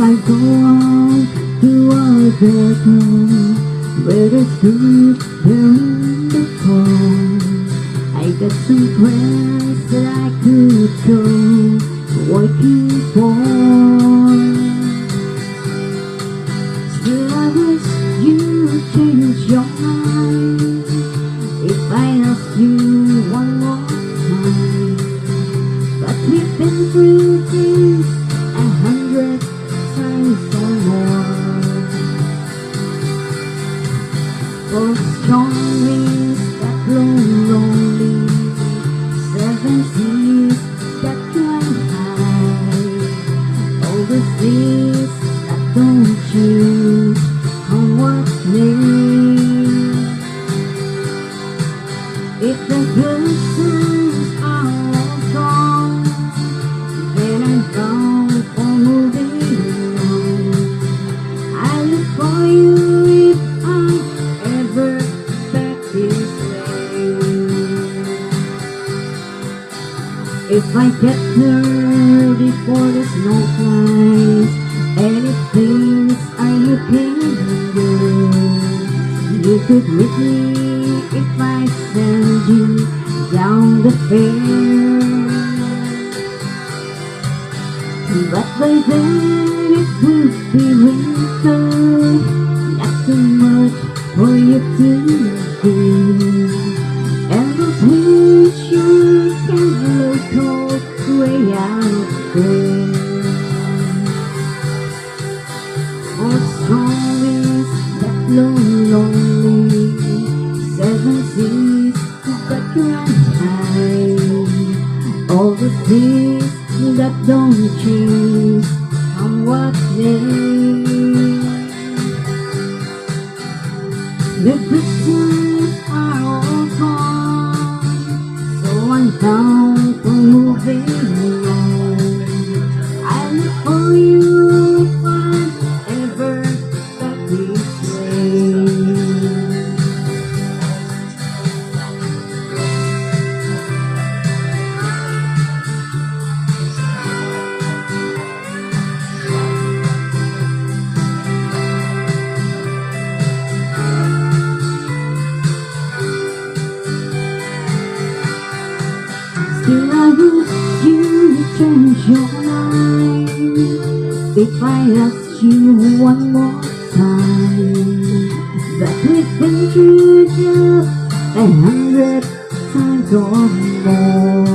I go out to other town where the street there in the cold, I got some friends that I could go working for. Still I wish you change your mind if I ask you one more time. But we've been through things 100 times or more. For strong winds that blow lonely, 7 seas that climb high, all the seas that don't choose come what may. If the good times are all gone, then I'm bound for moving on. I look for you if I'm ever back this way. If I get there before the snow flies, anything are you can do? You could meet me if I send you down the fair. But by then it would be winter, not too much for you to do. And those winters can look cold way out there. For strong winds that blow lonely, 7 seas that run high, all the seas that don't change come what may. The good times are all gone, so I'm down for moving on. I look for you if I'm ever back this way. Still I wish you change your mind if I ask you one more time. But we've been through just 100 times or more.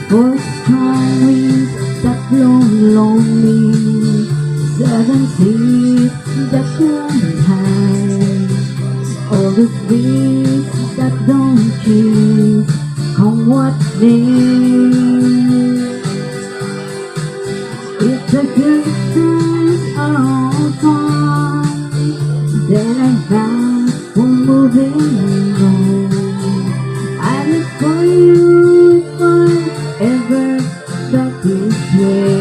For strong winds that blow lonely, 7 seas that run high, all the seas that don't change come what may. If the good times are all gone, then I'm bound for moving on. I look for you if I'm ever back this way.